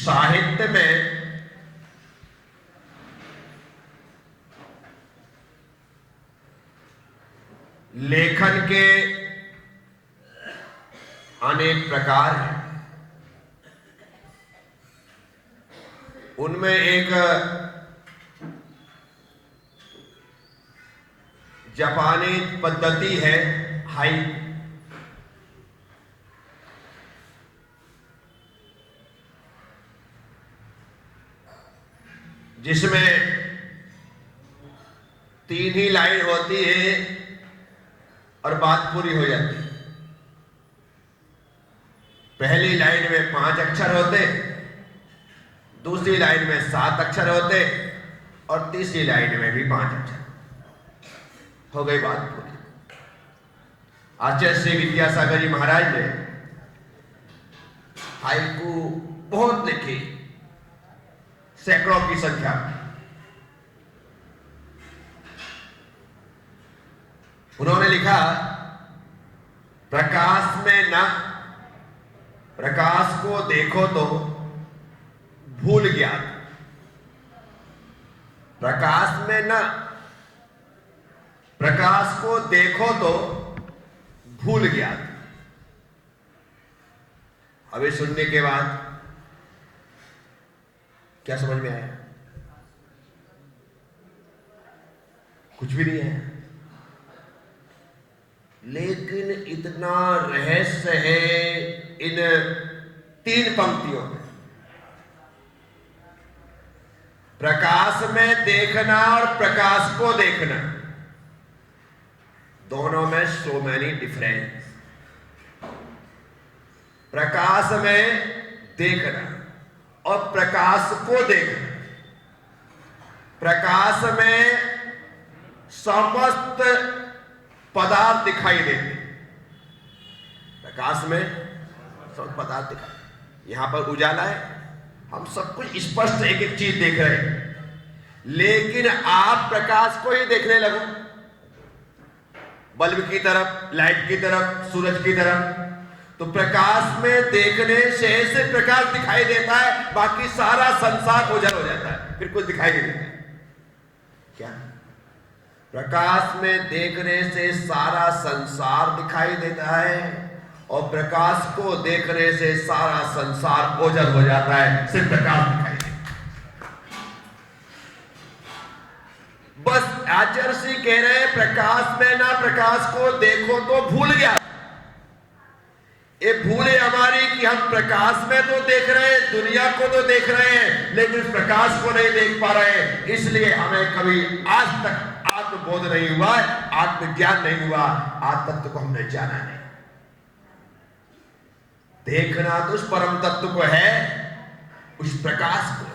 साहित्य में लेखन के अनेक प्रकार हैं। उनमें एक जापानी पद्धति है हाइकू, जिसमें 3 ही लाइन होती है और बात पूरी हो जाती है। पहली लाइन में 5 अक्षर होते, दूसरी लाइन में 7 अक्षर होते और तीसरी लाइन में भी 5 अक्षर। हो गई बात पूरी। आचार्य श्री विद्यासागर जी महाराज ने हाइकू बहुत लिखी, सैकड़ों की संख्या। उन्होंने लिखा, प्रकाश में न प्रकाश को देखो तो भूल गया, प्रकाश में न प्रकाश को देखो तो भूल गया। अभी सुनने के बाद क्या समझ में आया? कुछ भी नहीं है, लेकिन इतना रहस्य है इन 3 पंक्तियों में। प्रकाश में देखना और प्रकाश को देखना, दोनों में सो मैनी डिफरेंस। प्रकाश में देखना और प्रकाश को देखना, प्रकाश में समस्त पदार्थ दिखाई देते, प्रकाश में समस्त पदार्थ दिखाई। यहां पर उजाला है, हम सब कुछ स्पष्ट एक एक चीज देख रहे हैं, लेकिन आप प्रकाश को ही देखने लगो, बल्ब की तरफ, लाइट की तरफ, सूरज की तरफ, तो प्रकाश में देखने से प्रकाश दिखाई देता है, बाकी सारा संसार ओझल हो जाता है, फिर कुछ दिखाई नहीं देता। क्या? प्रकाश में देखने से सारा संसार दिखाई देता है और प्रकाश को देखने से सारा संसार ओझल हो जाता है, सिर्फ प्रकाश दिखाई देता है। बस आचार्य श्री कह रहे हैं, प्रकाश में ना प्रकाश को देखो तो भूल गया। ये भूले हमारी कि हम प्रकाश में तो देख रहे हैं, दुनिया को तो देख रहे हैं, लेकिन प्रकाश को नहीं देख पा रहे हैं। इसलिए हमें कभी आज तक आत्मबोध नहीं हुआ, आत्मज्ञान नहीं हुआ, आत्म तत्व को हमने जाना नहीं। देखना तो उस परम तत्व को है, उस प्रकाश को,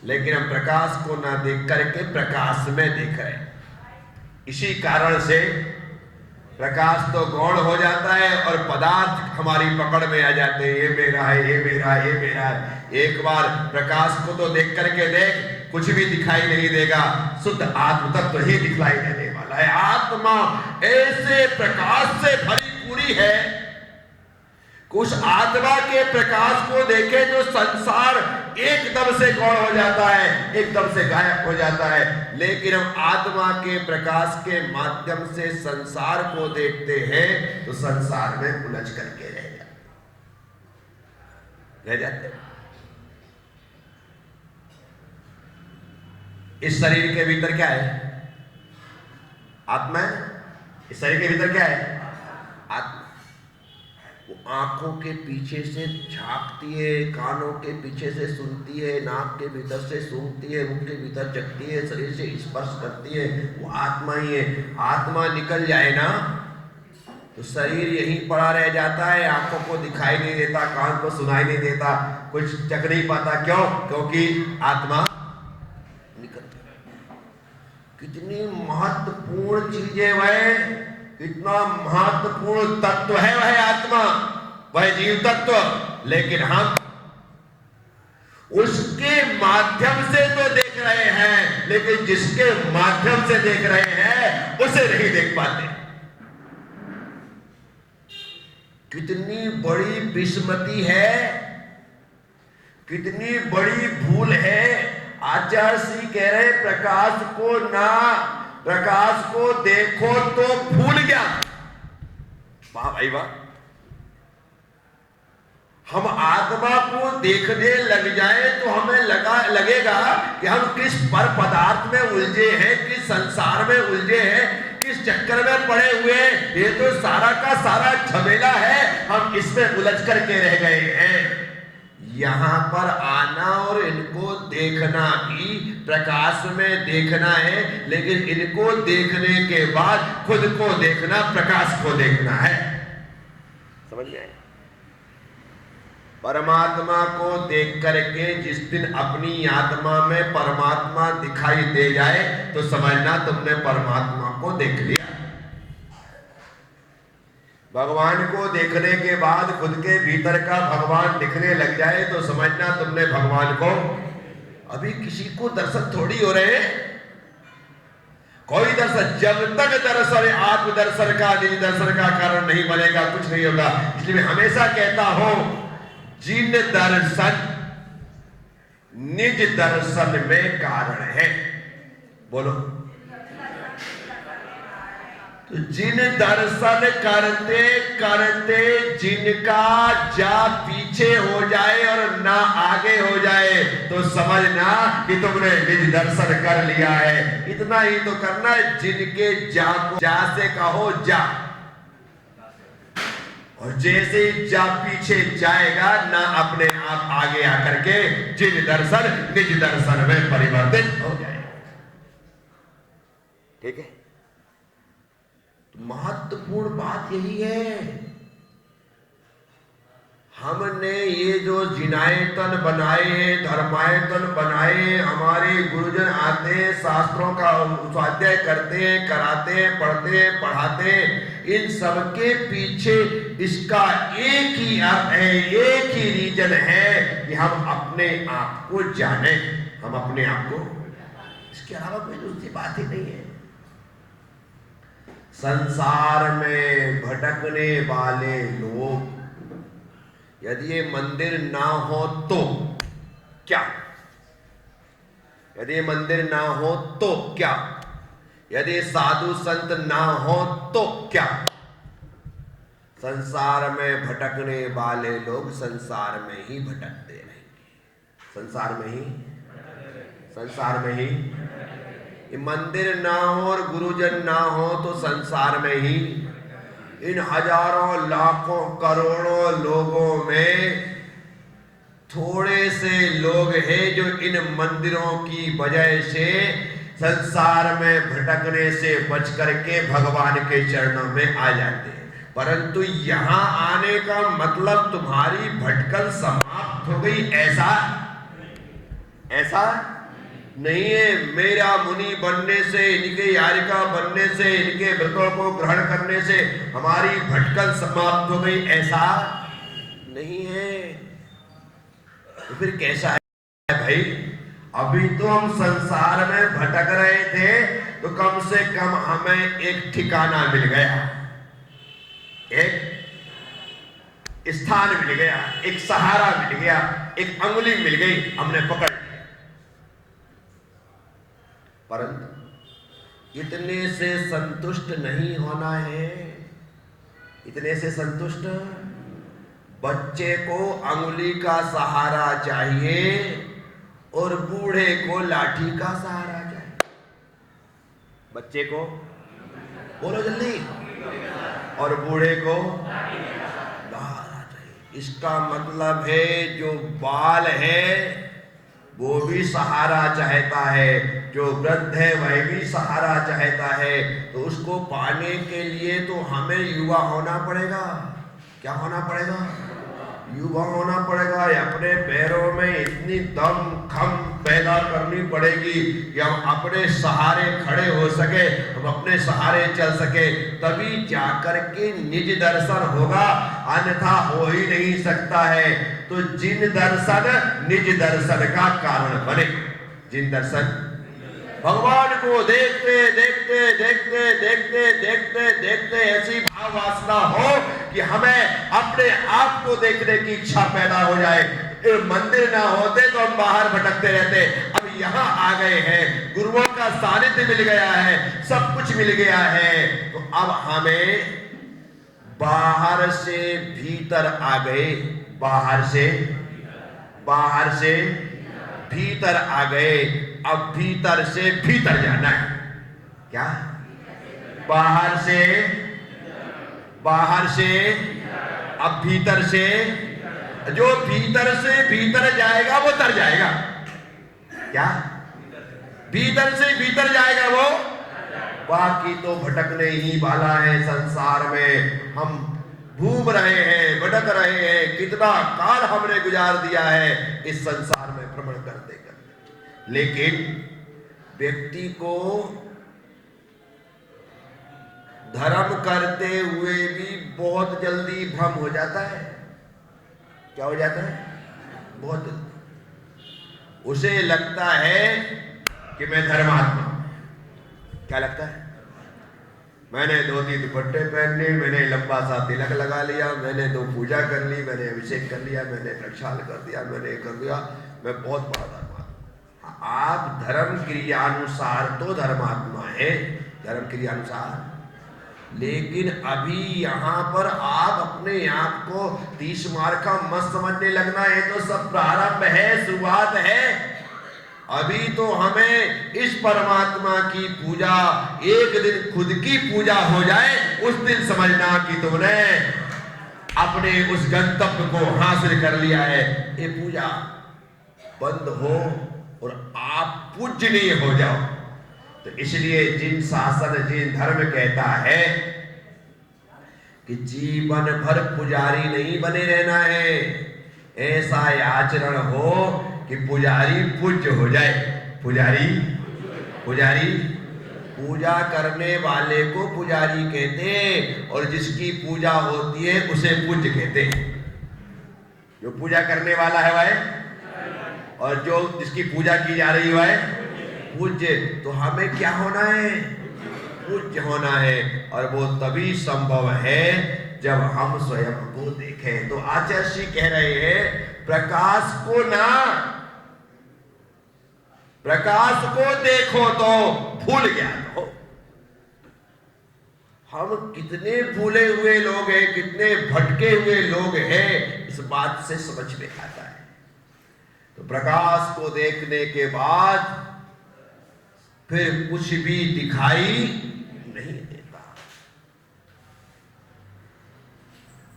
लेकिन हम प्रकाश को ना देख करके प्रकाश में देख रहे हैं। इसी कारण से प्रकाश तो गौण हो जाता है और पदार्थ हमारी पकड़ में आ जाते हैं, ये मेरा है, ये मेरा है, ये मेरा है। एक बार प्रकाश को तो देख करके देख, कुछ भी दिखाई नहीं देगा, शुद्ध आत्म तत्व ही दिखलाई देने वाला है। आत्मा ऐसे प्रकाश से भरी पूरी है, उस आत्मा के प्रकाश को देखे तो संसार एकदम से गौण हो जाता है, एकदम से गायब हो जाता है। लेकिन हम आत्मा के प्रकाश के माध्यम से संसार को देखते हैं तो संसार में उलझ करके रह जाते हैं। इस शरीर के भीतर क्या है? आत्मा है। इस शरीर के भीतर क्या है? आत्मा। वो आंखों के पीछे से झांकती है, कानों के पीछे से सुनती है, नाक के भीतर से सूंघती है, मुंह के भीतर चखती है, शरीर से स्पर्श करती है, वो आत्मा ही है। आत्मा निकल जाए ना तो शरीर यहीं पड़ा रह जाता है, आंखों को दिखाई नहीं देता, कान को सुनाई नहीं देता, कुछ चख नहीं पाता। क्यों? क्योंकि आत्मा निकल गई। कितनी महत्वपूर्ण चीज है वह, कितना महत्वपूर्ण तत्व है वह आत्मा, वह जीव तत्व। लेकिन हम उसके माध्यम से तो देख रहे हैं, लेकिन जिसके माध्यम से देख रहे हैं उसे नहीं देख पाते। कितनी बड़ी विस्मृति है कितनी बड़ी भूल है। आचार्य श्री कह रहे प्रकाश को देखो तो भूल गया। वाह भाई वाह। हम आत्मा को देखने लग जाए तो हमें लगेगा कि हम किस पर पदार्थ में उलझे हैं, किस संसार में उलझे हैं, किस चक्कर में पड़े हुए हैं। ये तो सारा का सारा झमेला है, हम इसमें उलझ करके रह गए हैं। यहां पर आना और इनको देखना भी प्रकाश में देखना है, लेकिन इनको देखने के बाद खुद को देखना, प्रकाश को देखना है। समझ में आया? परमात्मा को देख करके जिस दिन अपनी आत्मा में परमात्मा दिखाई दे जाए तो समझना तुमने परमात्मा को देख लिया। भगवान को देखने के बाद खुद के भीतर का भगवान दिखने लग जाए तो समझना तुमने भगवान को। अभी किसी को दर्शन थोड़ी हो रहे हैं, कोई दर्शन, जब तक दर्शन आत्मदर्शन का, निज दर्शन का कारण नहीं बनेगा कुछ नहीं होगा। इसलिए मैं हमेशा कहता हूं, जिन दर्शन निज दर्शन में कारण है, बोलो। तो जिन दर्शन करते करते जिनका जा पीछे हो जाए और ना आगे हो जाए तो समझना कि तुमने निज दर्शन कर लिया है। इतना ही तो करना है, जिनके जा को जा से कहो जा, और जैसे जा पीछे जाएगा ना अपने आप आगे आकर के जिन दर्शन निज दर्शन में परिवर्तित हो जाए। ठीक है? महत्वपूर्ण बात यही है। हमने ये जो जिनायतन बनाए हैं, धर्मायतन बनाए हैं, हमारे गुरुजन आते हैं, शास्त्रों का स्वाध्याय करते हैं, कराते हैं, पढ़ते हैं, पढ़ाते हैं, इन सबके पीछे इसका एक ही अर्थ है, एक ही रीजन है कि हम अपने आप को जाने, हम अपने आप को। इसके अलावा कोई दूसरी बात ही नहीं है। संसार में भटकने वाले लोग, यदि ये मंदिर ना हो तो क्या? यदि मंदिर ना हो तो क्या? यदि साधु संत ना हो तो क्या? संसार में भटकने वाले लोग संसार में ही भटकते रहेंगे। संसार में ही मंदिर ना हो और गुरुजन ना हो तो संसार में ही इन हजारों लाखों करोड़ों लोगों में थोड़े से लोग हैं जो इन मंदिरों की वजह से संसार में भटकने से बच करके भगवान के चरणों में आ जाते हैं। परंतु यहां आने का मतलब तुम्हारी भटकल समाप्त हो गई, ऐसा नहीं है। मेरा मुनि बनने से, इनके यारिका बनने से, इनके व्रतों को ग्रहण करने से हमारी भटकल समाप्त हो गई, ऐसा नहीं है। तो फिर कैसा है भाई? अभी तो हम संसार में भटक रहे थे तो कम से कम हमें एक ठिकाना मिल गया, एक स्थान मिल गया, एक सहारा मिल गया, एक अंगुली मिल गई, हमने पकड़। परंतु इतने से संतुष्ट नहीं होना है। इतने से संतुष्ट, बच्चे को अंगुली का सहारा चाहिए और बूढ़े को लाठी का सहारा चाहिए। बच्चे को बोलो जल्दी, और बूढ़े को सहारा चाहिए। इसका मतलब है जो बाल है वो भी सहारा चाहता है, जो वृद्ध है वह भी सहारा चाहता है। तो उसको पाने के लिए तो हमें युवा होना पड़ेगा। क्या होना पड़ेगा? युवा होना पड़ेगा। अपने पैरों में इतनी दम खम पैदा करनी पड़ेगी कि हम अपने सहारे खड़े हो सके, हम अपने सहारे चल सके, तभी जाकर के निज दर्शन होगा, अन्यथा हो ही नहीं सकता है। तो जिन दर्शन निज दर्शन का कारण बने, जिन दर्शन भगवान को देखते देखते देखते देखते देखते देखते ऐसी भाव वासना हो कि हमें अपने आप को देखने की इच्छा पैदा हो जाए। ये मंदिर ना होते तो हम बाहर भटकते रहते। अब यहाँ आ गए हैं, गुरुओं का सानिध्य मिल गया है, सब कुछ मिल गया है, तो अब हमें बाहर से भीतर आ गए, बाहर से भीतर आ गए। अब भीतर से भीतर जाना है। क्या? बाहर से अब भीतर से, जो भीतर से भीतर जाएगा वो तर जाएगा। क्या? भीतर से भीतर जाएगा वो, बाकी तो भटकने ही वाला है। संसार में हम घूम रहे हैं, भटक रहे हैं, कितना काल हमने गुजार दिया है इस संसार में भ्रमण करते करते। लेकिन व्यक्ति को धर्म करते हुए भी बहुत जल्दी भ्रम हो जाता है। क्या हो जाता है? बहुत जल्दी उसे लगता है कि मैं धर्मात्मा। क्या लगता है? मैंने 2-3 दुपट्टे पहन लिए, मैंने लंबा सा तिलक लगा लिया, मैंने 2 पूजा कर ली, मैंने अभिषेक कर लिया, मैंने प्रक्षाल कर दिया, मैंने कर दिया, मैं बहुत बड़ा धर्मात्मा। आप धर्म क्रियानुसार तो धर्मात्मा है, धर्म क्रियानुसार। लेकिन अभी यहाँ पर आप अपने आप को 30 मार का मत समझने लगना है, तो सब प्रारंभ है, शुरुआत है। अभी तो हमें इस परमात्मा की पूजा, एक दिन खुद की पूजा हो जाए, उस दिन समझना कि तुमने अपने उस गंतव्य को हासिल कर लिया है। ये पूजा बंद हो और आप पूजनीय हो जाओ। तो इसलिए जिन शासन, जिन धर्म कहता है कि जीवन भर पुजारी नहीं बने रहना है, ऐसा आचरण हो कि पुजारी पूज्य हो जाए। पुजारी पूजा करने वाले को पुजारी कहते हैं, और जिसकी पूजा होती है उसे पूज्य कहते हैं। जो पूजा करने वाला है वह, और जो जिसकी पूजा की जा रही है पूज्य। तो हमें क्या होना है? पूज्य होना है। और वो तभी संभव है जब हम स्वयं को देखें। तो आचार्य श्री कह रहे हैं, प्रकाश को देखो तो भूल ज्ञान हो। हम कितने भूले हुए लोग हैं, कितने भटके हुए लोग हैं, इस बात से समझ में आता है। तो प्रकाश को देखने के बाद फिर कुछ भी दिखाई नहीं देता,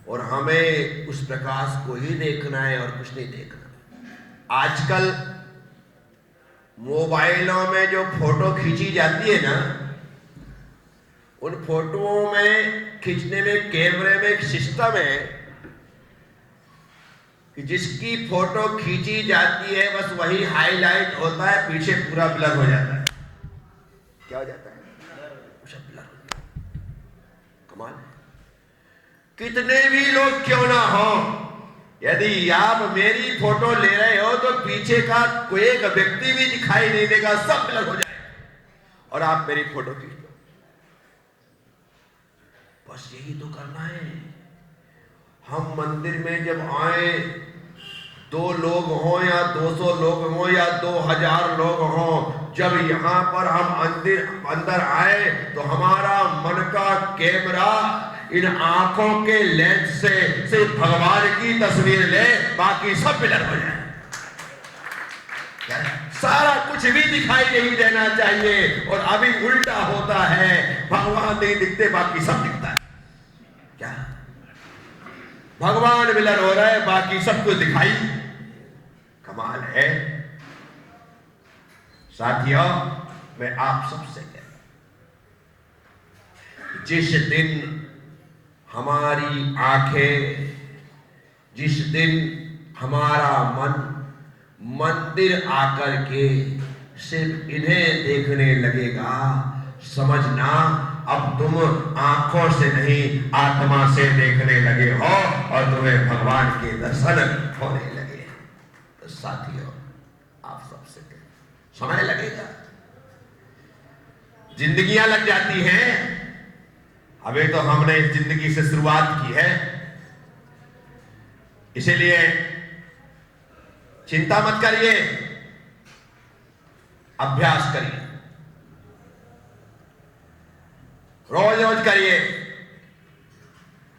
और हमें उस प्रकाश को ही देखना है और कुछ नहीं देखना। आजकल मोबाइलों में जो फोटो खींची जाती है ना, उन फोटोओं में खींचने में कैमरे में एक सिस्टम है कि जिसकी फोटो खींची जाती है बस वही हाईलाइट होता है, पीछे पूरा ब्लर हो जाता है। क्या हो जाता है? ब्लर हो जाता है। कमाल। कितने भी लोग क्यों ना हो, यदि आप मेरी फोटो ले रहे हो तो पीछे का कोई एक व्यक्ति भी दिखाई नहीं देगा, सब ब्लर हो जाएगा, और आप मेरी फोटो खींच लो। बस यही तो करना है। हम मंदिर में जब आए, 2 लोग हों या 200 लोग हों या 2000 लोग हों, जब यहाँ पर हम अंदर आए तो हमारा मन का कैमरा इन आंखों के लेंस से सिर्फ भगवान की तस्वीर ले, बाकी सब ब्लर हो जाए। सारा कुछ भी दिखाई नहीं देना चाहिए, और अभी उल्टा होता है, भगवान नहीं दिखते, बाकी सब दिखता है। क्या? भगवान ब्लर हो रहा है, बाकी सब कुछ दिखाई। कमाल है। साथियों, मैं आप सबसे कहता हूं, जिस दिन हमारी आंखें, जिस दिन हमारा मन मंदिर आकर के सिर्फ इन्हें देखने लगेगा, समझना अब तुम आंखों से नहीं आत्मा से देखने लगे हो, और तुम्हें भगवान के दर्शन होने लगे। तो साथियों, आप सबसे समय लगेगा, जिंदगियां लग जाती हैं। अभी तो हमने इस जिंदगी से शुरुआत की है, इसीलिए चिंता मत करिए, अभ्यास करिए, रोज रोज करिए।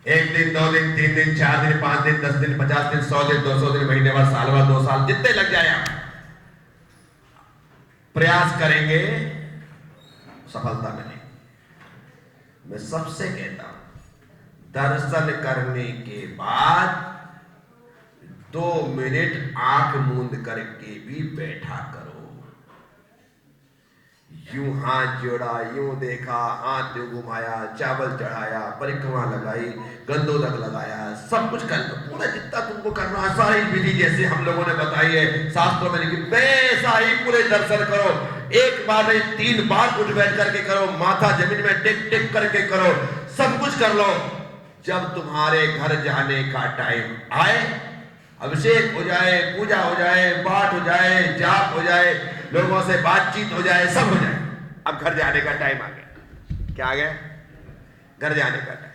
1 दिन, 2 दिन, 3 दिन, 4 दिन, 5 दिन, 10 दिन, 50 दिन, 100 दिन, 200 दिन, महीने भर, साल भर, 2 साल, जितने लग जाए आप प्रयास करेंगे, सफलता मिलेगी। मैं सबसे कहता हूं, दर्शन करने के बाद 2 मिनट आंख मूंद करके भी बैठा करो। यूं हाथ जोड़ा, यूं देखा, हाथ यूं घुमाया, चावल चढ़ाया, परिक्रमा लगाई, गंधोदक लगाया, सब कुछ कर लो, पूरा जितना तुमको करना है, सारी विधि जैसे हम लोगों ने बताई है शास्त्रों में लिखी, वैसा ही पूरे दर्शन करो। एक बार नहीं 3 बार उठ बैठ करके करो, माथा जमीन में टेक टेक करके करो, सब कुछ कर लो। जब तुम्हारे घर जाने का टाइम आए, अभिषेक हो जाए, पूजा हो जाए, पाठ हो जाए, जाप हो जाए, लोगों से बातचीत हो जाए, सब हो जाए, अब घर जाने का टाइम आ गया। क्या आ गया? घर जाने का टाइम।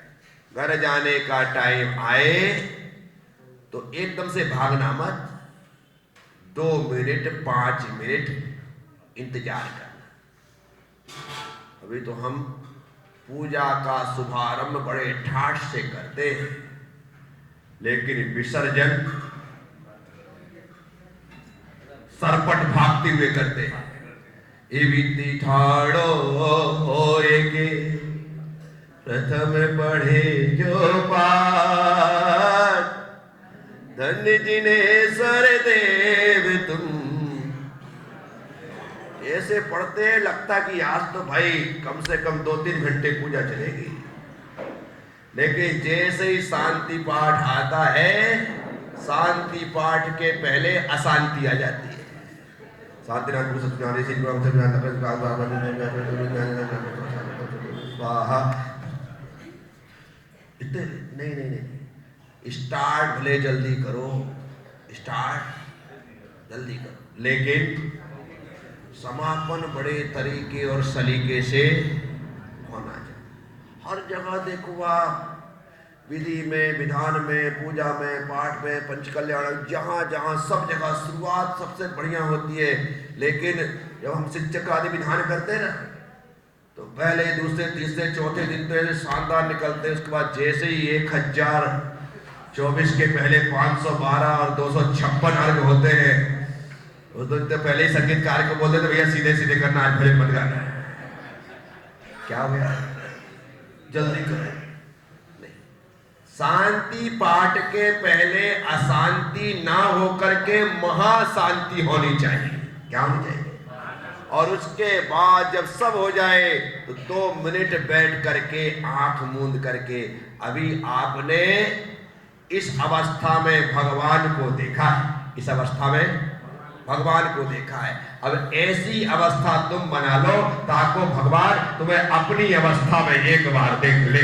घर जाने का टाइम आए तो एकदम से भागना मत, 2 मिनट 5 मिनट इंतजार करना। अभी तो हम पूजा का शुभारंभ बड़े ठाठ से करते हैं, लेकिन विसर्जन सरपट भागते हुए करते हैं। इविति ठाड़ो होएगे प्रथम पढ़े जो पाठ, धन्य जिनेश्वर देव तुम। ऐसे पढ़ते लगता कि आज तो भाई कम से कम 2-3 घंटे पूजा चलेगी, लेकिन जैसे ही शांति पाठ आता है, शांति पाठ के पहले अशांति आ जाती है। शांति नहीं, स्टार्ट भले जल्दी करो, स्टार्ट जल्दी करो, लेकिन समापन बड़े तरीके और सलीके से होना चाहिए। हर जगह देखो आप, विधि में, विधान में, पूजा में, पाठ में, पंचकल्याण, जहाँ जहाँ सब जगह शुरुआत सबसे बढ़िया होती है। लेकिन जब हम शिक्षक आदि विधान करते हैं ना, तो पहले, दूसरे, तीसरे, चौथे दिन तो ऐसे शानदार निकलते हैं। उसके बाद जैसे ही 1024 के पहले 512 और 256 अर्घ होते हैं, उस दिन तो पहले ही संगीतकार को बोलते थे, भैया सीधे सीधे करना, आज भजन मत गाना। क्या हो गया? जल्दी करो। शांति पाठ के पहले अशांति ना होकर के महाशांति होनी चाहिए। क्या होनी चाहिए? और उसके बाद जब सब हो जाए तो 2 मिनट बैठ करके आंख मूंद करके, अभी आपने इस अवस्था में भगवान को देखा है, इस अवस्था में भगवान को देखा है, अब ऐसी अवस्था तुम बना लो ताकि भगवान तुम्हें अपनी अवस्था में एक बार देख ले।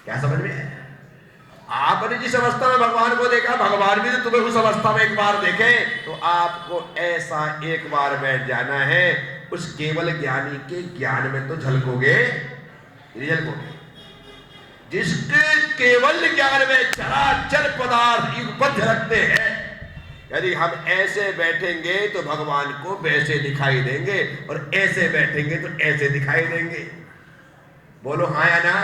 क्या समझ में है? आपने जिस अवस्था में भगवान को देखा, भगवान भी तो तुम्हें उस अवस्था में एक बार देखे। तो आपको ऐसा एक बार बैठ जाना है, उस केवल ज्ञानी के ज्ञान में तो झलकोगे, झलकोगे। जिसके केवल ज्ञान में चराचर पदार्थ युगपथ झलकते हैं, यदि हम ऐसे बैठेंगे तो भगवान को वैसे दिखाई देंगे, और ऐसे बैठेंगे तो ऐसे दिखाई देंगे। बोलो हाँ या ना?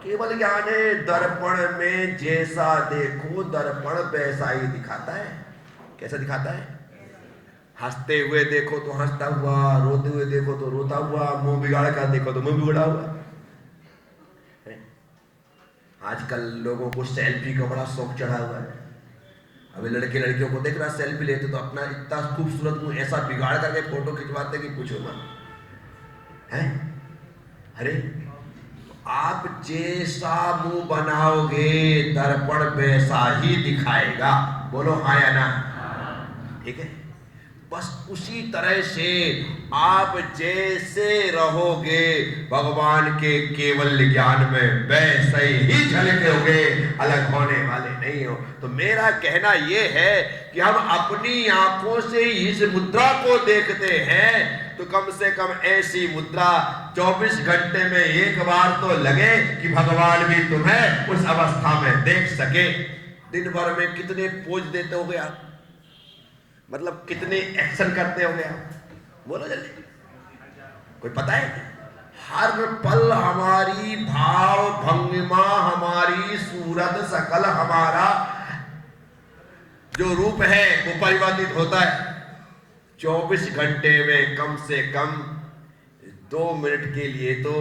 केवल ज्ञान है, दर्पण में जैसा देखो दर्पण वैसा ही दिखाता है। कैसा दिखाता है? हंसते हुए देखो तो हंसता हुआ, रोते हुए देखो तो रोता हुआ, मुंह बिगाड़ कर देखो तो मुंह बिगड़ा हुआ। आजकल लोगों को सेल्फी का बड़ा शौक चढ़ा हुआ है। अभी लड़के लड़कियों को देख रहा, सेल्फी लेते तो अपना इतना खूबसूरत मुंह ऐसा बिगाड़ करके फोटो खिंचवाते कि पूछो मत। है? अरे आप जैसा मुंह बनाओगे दर्पण वैसा ही दिखाएगा। बोलो हाँ या ना? ठीक है, बस उसी तरह से आप जैसे रहोगे भगवान के केवल ज्ञान में वैसे ही झलकोगे, अलग होने वाले नहीं हो। तो मेरा कहना यह है कि हम अपनी आंखों से इस मुद्रा को देखते हैं, तो कम से कम ऐसी मुद्रा 24 घंटे में एक बार तो लगे कि भगवान भी तुम्हें उस अवस्था में देख सके। दिन भर में कितने पोज देते हो गया? मतलब कितने एक्शन करते होंगे आप, बोलो जल्दी, कोई पता है? हर पल हमारी भाव भंगिमा, हमारी सूरत, सकल हमारा जो रूप है वो परिवर्तित होता है। 24 घंटे में कम से कम 2 मिनट के लिए तो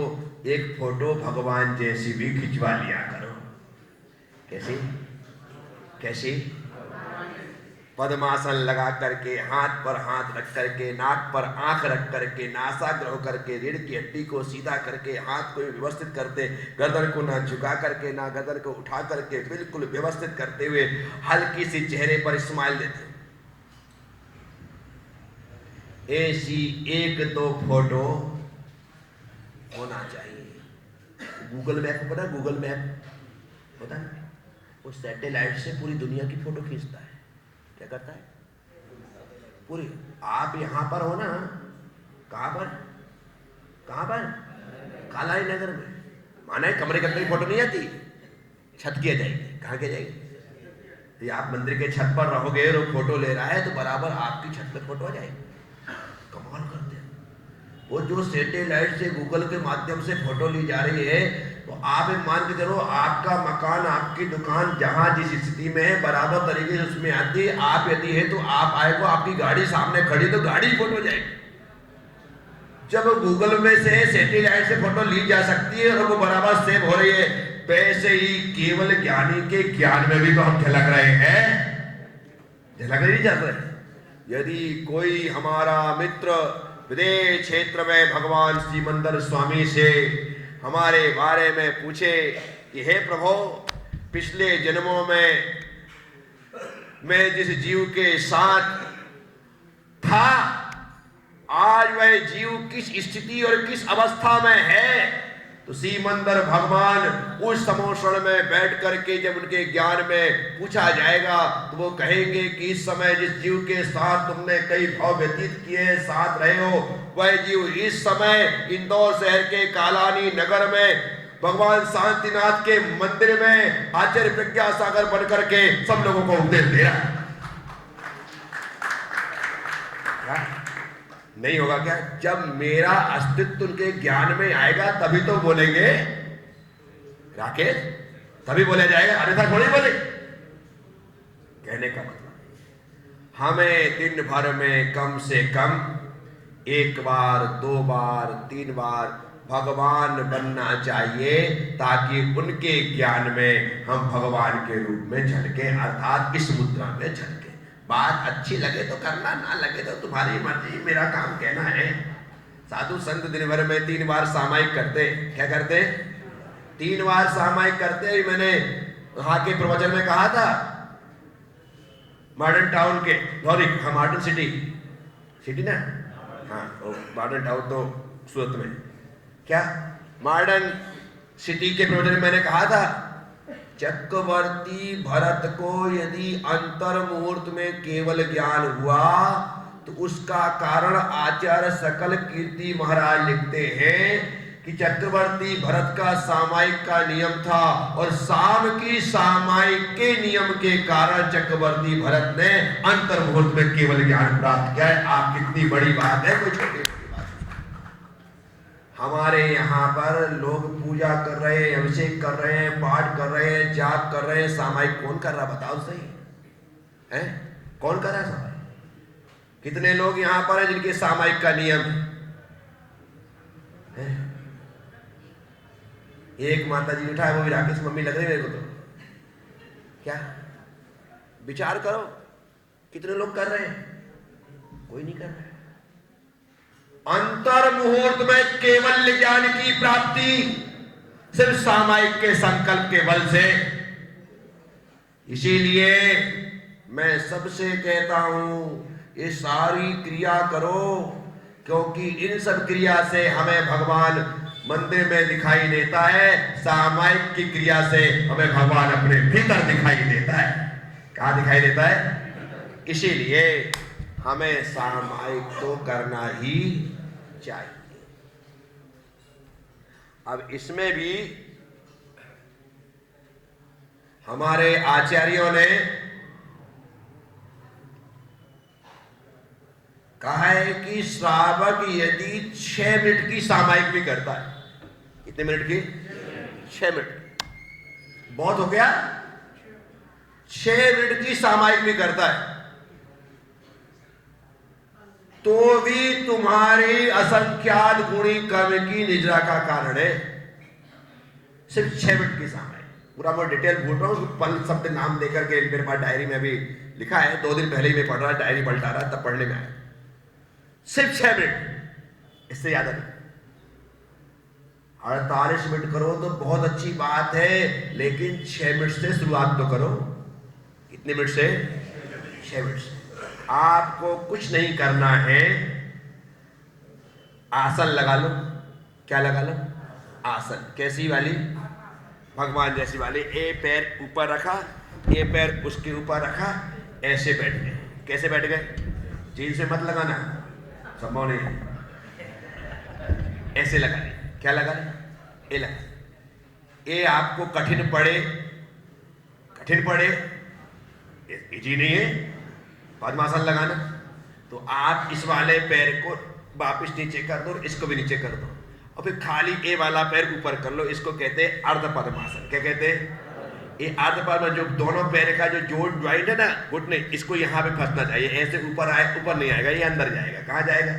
एक फोटो भगवान जैसी भी खिंचवा लिया करो। कैसे कैसे? पद्मासन लगा करके, हाथ पर हाथ रख करके, नाक पर आंख रख करके, नासाग्रह करके, रीढ़ की हड्डी को सीधा करके, हाथ को व्यवस्थित करते, गर्दन को ना झुका करके ना गर्दन को उठा करके, बिल्कुल व्यवस्थित करते हुए हल्की सी चेहरे पर स्माइल देते। ऐसी एक दो फोटो होना चाहिए। गूगल मैप पता है? गूगल मैप पता है? वो सैटेलाइट से पूरी दुनिया की फोटो खींचता है। क्या करता है? पूरी। आप यहां पर हो ना, कहां पर? कहां पर? कालाई नगर में। माना है कमरे के अंदर की फोटो नहीं आती, छत की आ जाएगी। कहां की जाएगी? तो आप मंदिर के छत पर रहोगे और फोटो ले रहा है तो बराबर आपकी छत पर फोटो आ जाएगी। कमाल करते हैं वो। जो सैटेलाइट से गूगल के माध्यम से फोटो ली जा रही है, तो आप मान के चलो आपका मकान, आपकी दुकान जहां जिस स्थिति में है बराबर तरीके से उसमें आती है। आप यदि है तो आप आए को आपकी गाड़ी सामने खड़ी तो गाड़ी फोटो जाएगी। जब गूगल में से सैटेलाइट से फोटो ली जा सकती है और वो बराबर सेव हो रही है, वैसे ही केवल ज्ञानी के ज्ञान में भी तो हम झलक रहे हैं, झलक नहीं चल रहे। यदि कोई हमारा मित्र विदेश क्षेत्र में भगवान सिमंदर स्वामी से हमारे बारे में पूछे कि हे प्रभु, पिछले जन्मों में मैं जिस जीव के साथ था, आज वह जीव किस स्थिति और किस अवस्था में है, तो सिमंदर भगवान उस समोषण में बैठ करके जब उनके ज्ञान में पूछा जाएगा तो वो कहेंगे कि इस समय जिस जीव के साथ तुमने कई भाव व्यतीत किए, साथ रहे हो, वह जीव इस समय इंदौर शहर के कालानी नगर में भगवान शांतिनाथ के मंदिर में आचार्य प्रज्ञा सागर बन करके सब लोगों को उपदेश दे रहा है। नहीं होगा क्या? जब मेरा अस्तित्व उनके ज्ञान में आएगा तभी तो बोलेंगे राकेश, तभी बोला जाएगा, अन्यथा थोड़ी बोले। कहने का मतलब हमें दिन भर में कम से कम 1 बार 2 बार 3 बार भगवान बनना चाहिए, ताकि उनके ज्ञान में हम भगवान के रूप में झलके, अर्थात इस मुद्रा में झलके। बात अच्छी लगे तो करना, ना लगे तो तुम्हारी मर्जी, मेरा काम कहना है। साधु संत दिन भर में 3 बार सामायिक करते। क्या करते? 3 बार सामायिक करते। मैंने वहां के प्रवचन में कहा था, मॉडर्न टाउन के, सॉरी हाँ मॉडर्न सिटी ना, हाँ मॉडर्न टाउन तो सूरत में, क्या मॉडर्न सिटी के प्रवचन में मैंने कहा था, चक्रवर्ती भरत को यदि अंतर मुहूर्त में केवल ज्ञान हुआ तो उसका कारण आचार्य सकल कीर्ति महाराज लिखते हैं कि चक्रवर्ती भरत का सामायिक का नियम था और शाम की सामायिक के नियम के कारण चक्रवर्ती भरत ने अंतर मुहूर्त में केवल ज्ञान प्राप्त किया है। आप कितनी बड़ी बात है, कोई छोटी हमारे यहाँ पर लोग पूजा कर रहे हैं, अभिषेक कर रहे हैं, पाठ कर रहे हैं, जाप कर रहे हैं, सामायिक कौन कर रहा बताओ सही है? कौन कर रहा है सामायिक? कितने लोग यहाँ पर हैं जिनके सामायिक का नियम है? एक माता जी उठा है, वो भी राकेश मम्मी लग रही मेरे को। तो क्या विचार करो, कितने लोग कर रहे हैं? कोई नहीं कर रहा है। अंतर मुहूर्त में केवल ज्ञान की प्राप्ति सिर्फ सामायिक के संकल्प के बल से। इसीलिए मैं सबसे कहता हूं, ये सारी क्रिया करो, क्योंकि इन सब क्रिया से हमें भगवान मंदिर में दिखाई देता है, सामायिक की क्रिया से हमें भगवान अपने भीतर दिखाई देता है। कहां दिखाई देता है? इसीलिए हमें सामायिक तो करना ही चाहिए। अब इसमें भी हमारे आचार्यों ने कहा है कि श्रावक यदि 6 मिनट की सामायिक भी करता है, कितने मिनट की? 6 मिनट, बहुत हो गया। 6 मिनट की सामायिक भी करता है तो भी तुम्हारी असंख्यात गुणी कर्म की निद्रा का कारण है। सिर्फ 6 मिनट की सामायिक, पूरा मैं डिटेल बोल रहा हूं, पल शब्द नाम लेकर के मेरे पास डायरी में अभी लिखा है, 2 दिन पहले ही मैं पढ़ रहा, डायरी पलटा रहा, तब पढ़ने में आया। सिर्फ 6 मिनट, इससे ज्यादा नहीं। 48 मिनट करो तो बहुत अच्छी बात है, लेकिन 6 मिनट से शुरुआत तो करो। कितने मिनट से? 6 मिनट से। आपको कुछ नहीं करना है, आसन लगा लो। क्या लगा लो? आसन। कैसी वाली? भगवान जैसी वाली। ए पैर ऊपर रखा, ए पैर उसके ऊपर रखा, ऐसे बैठ गए। कैसे बैठ गए? जीन से मत लगाना, संभव नहीं है। ऐसे लगा ले। क्या लगा ले? ए लगा। ए आपको कठिन पड़े, कठिन पड़े, इजी नहीं है पद्मासन लगाना, तो आप इस वाले पैर को वापस नीचे कर दो, इसको भी नीचे कर दो, और फिर खाली ए वाला पैर ऊपर कर लो। इसको कहते हैं अर्ध पद्मासन। क्या कहते हैं? ये अर्ध पद्मासन, जो दोनों पैर का जो जोड़ ज्वाइंट है ना, घुटने, इसको यहाँ पे फंसना चाहिए। ऐसे ऊपर आए, ऊपर नहीं आएगा, ये अंदर जाएगा। कहाँ जाएगा?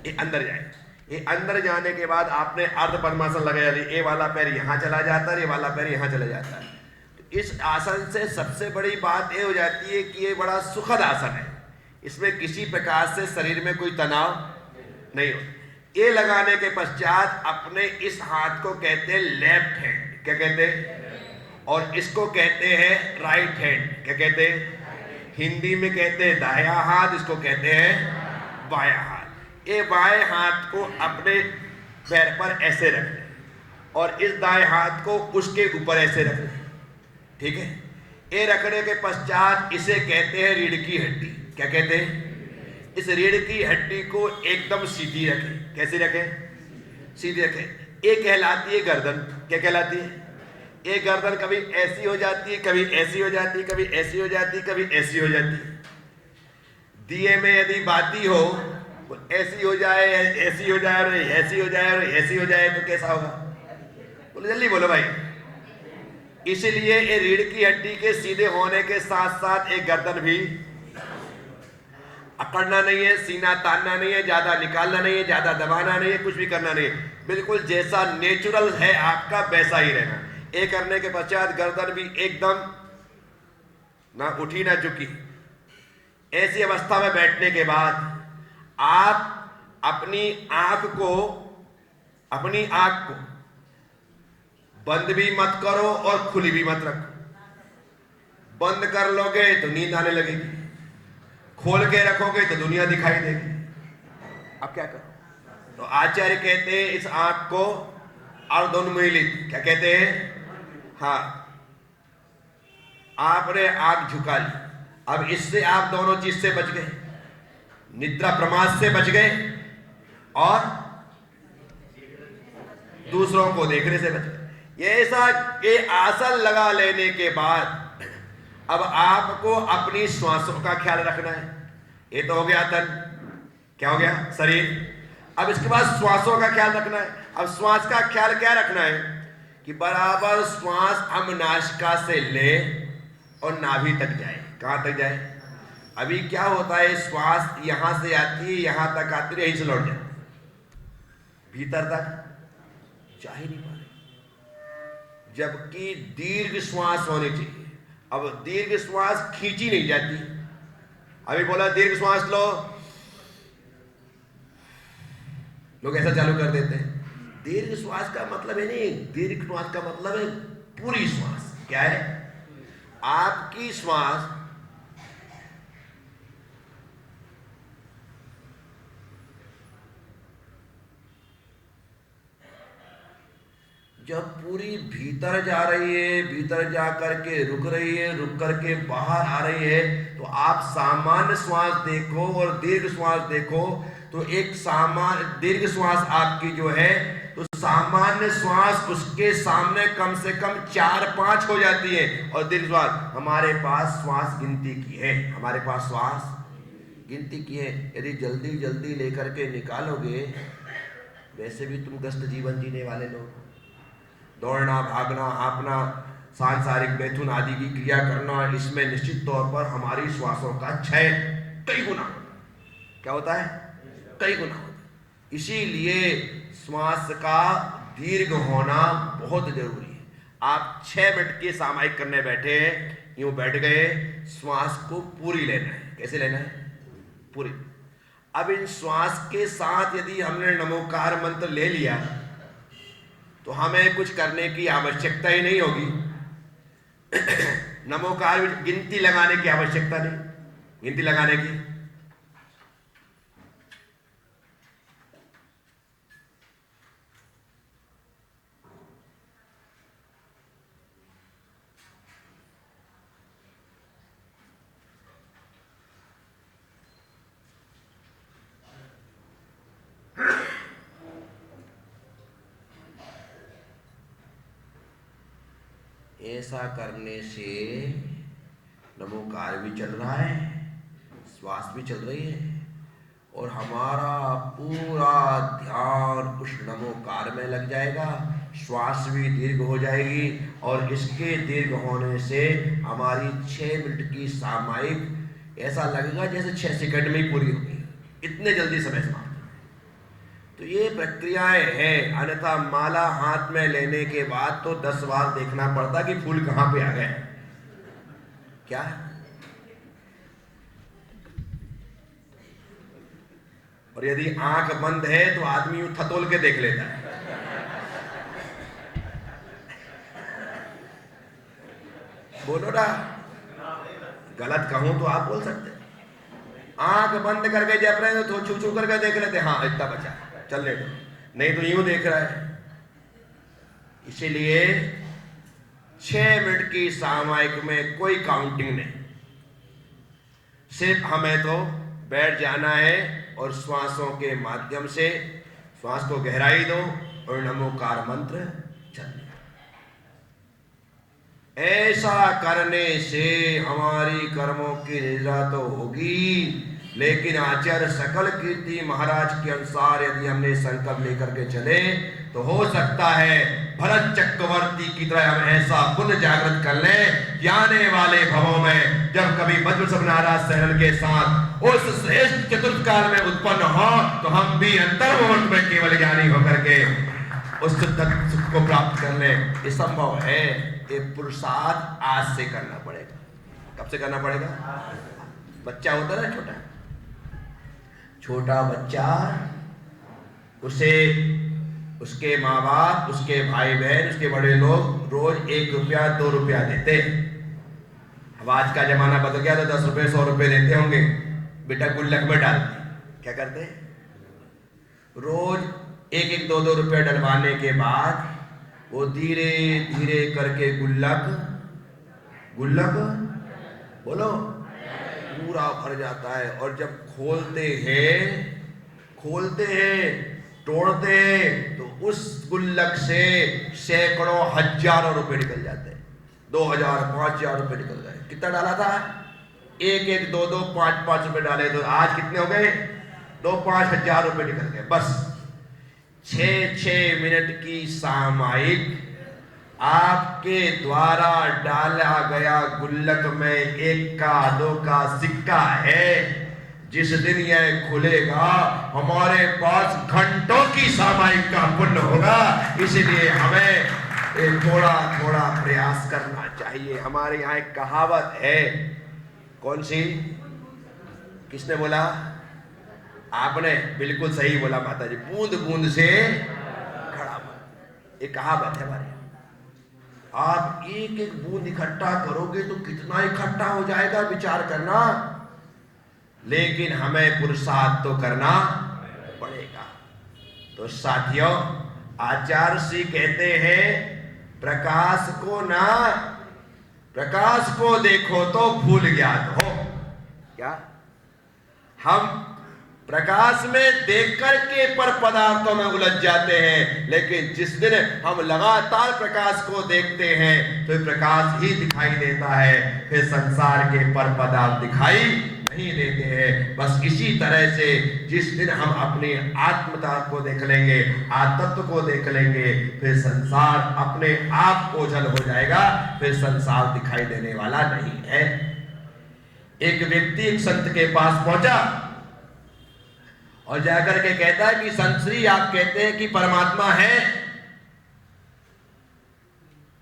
ये अंदर जाएगा। ये अंदर जाने के बाद आपने अर्ध पद्मासन लगाया, ए वाला पैर यहाँ चला जाता है, ये वाला पैर यहाँ चला जाता है। इस आसन से सबसे बड़ी बात यह हो जाती है कि ये बड़ा सुखद आसन है, इसमें किसी प्रकार से शरीर में कोई तनाव नहीं हो। ये लगाने के पश्चात अपने इस हाथ को कहते हैं लेफ्ट हैंड। क्या कहते हैं? और इसको कहते हैं राइट हैंड। क्या कहते हैं? हिंदी में कहते हैं दायां हाथ, इसको कहते हैं बायां हाथ। ये बाएं हाथ को अपने पैर पर ऐसे रख लें और इस दाएं हाथ को उसके ऊपर ऐसे रख लें। ठीक है? ये रखने के पश्चात इसे कहते हैं रीढ़ की हड्डी। क्या कहते हैं? इस रीढ़ की हड्डी को एकदम सीधी रखें। कैसे रखें? सीधी रखें। ये कहलाती है गर्दन। क्या कहलाती है? ये गर्दन कभी ऐसी हो जाती है, कभी ऐसी हो जाती है, कभी ऐसी हो जाती है, कभी ऐसी हो जाती है। दिए में यदि बाती हो, ऐसी हो जाए, ऐसी हो जाए, और ऐसी हो जाए, और ऐसी हो जाए, तो कैसा होगा? बोलो, जल्दी बोलो भाई। इसलिए ये रीढ़ की हड्डी के सीधे होने के साथ साथ एक गर्दन भी अकड़ना नहीं है, सीना तानना नहीं है, ज्यादा निकालना नहीं है, ज्यादा दबाना नहीं है, कुछ भी करना नहीं है। बिल्कुल जैसा नेचुरल है आपका वैसा ही रहना। ये करने के पश्चात गर्दन भी एकदम ना उठी ना झुकी। ऐसी अवस्था में बैठने के बाद आप अपनी आंख को बंद भी मत करो और खुली भी मत रखो। बंद कर लोगे तो नींद आने लगेगी, खोल के रखोगे तो दुनिया दिखाई देगी। अब क्या करो? तो आचार्य कहते हैं इस आंख को अर्धोन्मीलित। क्या कहते हैं? हाँ, आपने आंख झुका ली। अब इससे आप दोनों चीज से बच गए, निद्रा प्रमाद से बच गए और दूसरों को देखने से बच गए। ये ऐसा ये आसन लगा लेने के बाद अब आपको अपनी श्वासों का ख्याल रखना है। ये तो हो गया तन, क्या हो गया? शरीर। अब इसके बाद श्वासों का ख्याल रखना है। अब श्वास का ख्याल क्या रखना है कि बराबर श्वास हम नासिका से ले और नाभि तक जाए। कहां तक जाए? अभी क्या होता है, श्वास यहां से आती है, यहां तक आती है, यहीं से लौट जाती, भीतर तक जा ही नहीं पा रही, जबकि दीर्घ श्वास होनी चाहिए। अब दीर्घ श्वास खींची नहीं जाती। अभी बोला दीर्घ श्वास लो, लोग ऐसा चालू कर देते हैं। दीर्घ श्वास का मतलब है नहीं, दीर्घ श्वास का मतलब है पूरी श्वास। क्या है? आपकी श्वास जब पूरी भीतर जा रही है, भीतर जा करके रुक रही है, रुक करके बाहर आ रही है, तो आप सामान्य श्वास देखो और दीर्घ श्वास देखो, तो एक सामान्य दीर्घ श्वास आपकी जो है, तो सामान्य श्वास उसके सामने कम से कम 4-5 हो जाती है। और दीर्घ श्वास, हमारे पास श्वास गिनती की है, हमारे पास श्वास गिनती की है। यदि जल्दी जल्दी लेकर के निकालोगे, वैसे भी तुम व्यस्त जीवन जीने वाले लोग, दौड़ना, भागना, हाँफना, सांसारिक मैथुन आदि की क्रिया करना, इसमें निश्चित तौर पर हमारी श्वासों का क्षय कई गुना क्या होता है, कई गुना होता है। इसीलिए श्वास का दीर्घ होना बहुत जरूरी है। आप 6 मिनट के सामायिक करने बैठे हैं, यूं बैठ गए, श्वास को पूरी लेना है। कैसे लेना है? पूरी। अब इन श्वास के साथ यदि हमने नमोकार मंत्र ले लिया तो हमें कुछ करने की आवश्यकता ही नहीं होगी। नमोकार में गिनती लगाने की आवश्यकता नहीं, गिनती लगाने की। ऐसा करने से नमोकार भी चल रहा है, श्वास भी चल रही है, और हमारा पूरा ध्यान उस नमोकार में लग जाएगा। श्वास भी दीर्घ हो जाएगी, और इसके दीर्घ होने से हमारी 6 मिनट की सामायिक ऐसा लगेगा जैसे 6 सेकंड में ही पूरी हो गई, इतने जल्दी समय समाप्त। तो ये प्रक्रियाएं हैं। अन्यथा माला हाथ में लेने के बाद तो 10 बार देखना पड़ता कि फूल कहां पे आ गए। क्या? और यदि आंख बंद है तो आदमी यूं थतोल के देख लेता है। बोलो ना, गलत कहूं तो आप बोल सकते हैं। आंख बंद करके जब रहे तो छू छू करके देख लेते, हाँ इतना बचा, चलने दो, नहीं तो यूं देख रहा है। इसीलिए 6 मिनट की सामायिक में कोई काउंटिंग नहीं, सिर्फ हमें तो बैठ जाना है और श्वासों के माध्यम से श्वास को गहराई दो और नमोकार मंत्र चलने। ऐसा करने से हमारी कर्मों की निद्रा तो होगी, लेकिन आचार्य सकल कीर्ति महाराज के अनुसार यदि हमने संकल्प लेकर के चले तो हो सकता है भरत चक्रवर्ती की तरह हम ऐसा पुण्य जागृत कर लें कि आने वाले भवों में जब कभी वज्र महाराज सहन के साथ उस श्रेष्ठ चतुर्थ काल में उत्पन्न हो तो हम भी अंतर्मुहूर्त में केवल ज्ञानी होकर के उस सुख को प्राप्त कर लें। ये संभव है। ये पुरुषार्थ आज से करना पड़ेगा। कब से करना पड़ेगा? बच्चा होता है ना, छोटा बच्चा, उसे उसके माँ बाप, उसके भाई बहन, उसके बड़े लोग रोज 1 रुपया 2 रुपया देते। अब आज का जमाना बदल गया तो 10 रुपये 100 रुपये देते होंगे। बेटा गुल्लक में डालते, क्या करते? रोज 1-1 2-2 रुपये डलवाने के बाद वो धीरे धीरे करके गुल्लक बोलो पूरा भर जाता है। और जब खोलते हैं तोड़ते हैं तो उस गुल्लक से सैकड़ों हजारों रुपए निकल जाते हैं। 2000 5000 रुपए निकल गए। कितना डाला था? 1-1 2-2 5-5 रुपए डाले तो आज कितने हो गए? 2-5 हजार रुपए निकल गए। बस 6-6 मिनट की सामायिक आपके द्वारा डाला गया गुल्लक में 1 का 2 का सिक्का है। जिस दिन यह खुलेगा हमारे पास घंटों की सामायिक का पुण्य होगा। इसलिए हमें थोड़ा थोड़ा प्रयास करना चाहिए। हमारे यहाँ एक कहावत है, कौन सी? किसने बोला? आपने बिल्कुल सही बोला माता जी, बूंद बूंद से घड़ा भर। एक कहावत है हमारे। आप 1-1 बूंद इकट्ठा करोगे तो कितना इकट्ठा हो जाएगा, विचार करना। लेकिन हमें पुरुषार्थ तो करना पड़ेगा। तो साथियों, आचार्य श्री कहते हैं प्रकाश को देखो तो भूल ज्ञात हो। क्या? हम प्रकाश में देख करके पर पदार्थों में उलझ जाते हैं, लेकिन जिस दिन हम लगातार प्रकाश को देखते हैं तो प्रकाश ही दिखाई देता है, फिर संसार के पर पदार्थ दिखाई नहीं देते हैं। बस इसी तरह से जिस दिन हम अपनी आत्मता को देख लेंगे, आत्मत्व को देख लेंगे, फिर संसार अपने आप ओझल हो जाएगा, फिर संसार दिखाई देने वाला नहीं है। एक व्यक्ति एक संत के पास पहुंचा और जाकर के कहता है कि संत श्री, आप कहते हैं कि परमात्मा है,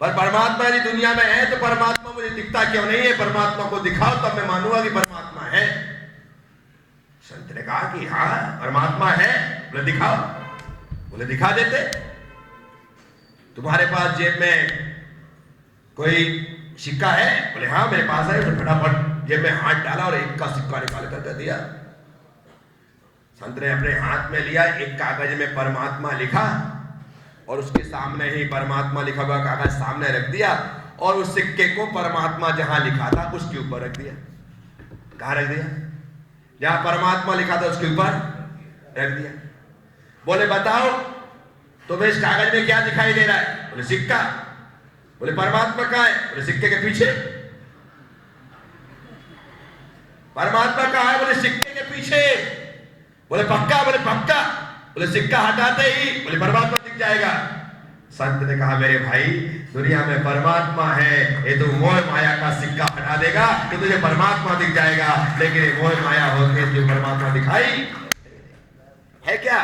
पर परमात्मा यदि दुनिया में है तो परमात्मा मुझे दिखता क्यों नहीं है? परमात्मा को दिखाओ तब मैं मानूंगा कि परमात्मा है। संत ने कहा कि हाँ परमात्मा है। बोले दिखाओ। बोले दिखा देते। तुम्हारे पास जेब में कोई सिक्का है? बोले हाँ मेरे पास है। तो फटाफट जेब में हाथ डाला और एक का सिक्का निकाल कर दिया। संत ने अपने हाथ में लिया, एक कागज में परमात्मा लिखा और उसके सामने ही परमात्मा लिखा हुआ कागज सामने रख दिया और उस सिक्के को परमात्मा जहां लिखा था उसके ऊपर रख दिया। कहां रख दिया? जहां परमात्मा लिखा था उसके ऊपर रख दिया। बोले बताओ तुम्हें इस कागज में क्या दिखाई दे रहा है? बोले सिक्का। बोले परमात्मा कहां है? बोले सिक्के के पीछे। परमात्मा कहां है? बोले सिक्के के पीछे। बोले पक्का? बोले पक्का। बोले सिक्का हटाते ही बोले परमात्मा दिख जाएगा। संत ने कहा मेरे भाई दुनिया में परमात्मा है, ये तो मोह माया का सिक्का हटा देगा तो तुझे परमात्मा दिख जाएगा, लेकिन ये मोह माया होके तुझे परमात्मा दिखाई है क्या?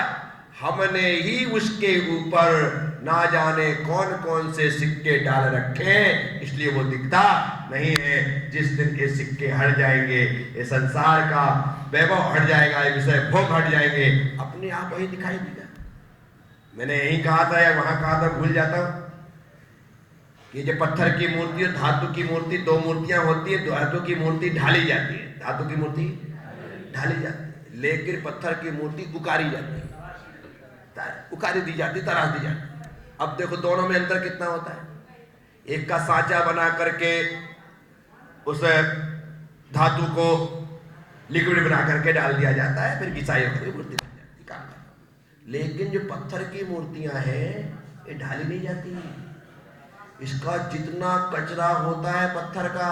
हमने ही उसके ऊपर ना जाने कौन कौन से सिक्के डाल रखे, इसलिए वो दिखता नहीं है। जिस दिन ये सिक्के हट जाएंगे, ये संसार का वैभव हट जाएगा, ये विषय भोग हट जाएंगे, अपने आप वही दिखाई देगा। मैंने यही कहा था या वहां कहा था, भूल जाता हूं कि जो पत्थर की मूर्ति और धातु की मूर्ति, दो मूर्तियां होती है। धातु की मूर्ति ढाली जाती है, धातु की मूर्ति ढाली जाती है, लेकिन पत्थर की मूर्ति उकारी जाती है, उकारी दी जाती, तराश दी जाती। अब देखो दोनों में अंतर कितना होता है। एक का सांचा बना करके उस धातु को लिक्विड बना करके डाल दिया जाता है, फिर घिसाई होकर मूर्ति बन जाती है। लेकिन जो पत्थर की मूर्तियां हैं ये ढाली नहीं जाती। इसका जितना कचरा होता है पत्थर का,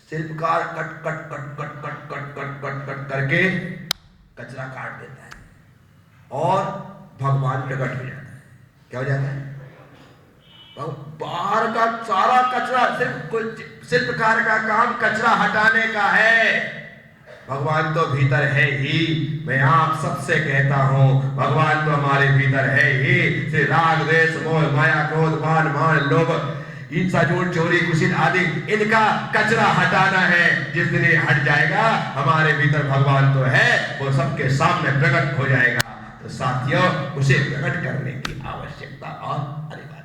शिल्पकार cut cut cut cut cut cut cut cut cut करके कचरा काट देता है और भगवान प्रकट हो जाता है। क्या हो जाता है? बाहर का सारा कचरा, सिर्फ शिल्पकार का काम कचरा हटाने का है। भगवान तो भीतर है ही। मैं आप सबसे कहता हूं भगवान तो हमारे भीतर है ही। से राग द्वेष मोह माया क्रोध मान मान लोभ हिंसा झूठ चोरी कुशील आदि, इनका कचरा हटाना है। जिस दिन ये हट जाएगा, हमारे भीतर भगवान तो है, वो सबके सामने प्रकट हो जाएगा। तो साथियों, उसे प्रकट करने की आवश्यकता और अनिवार्य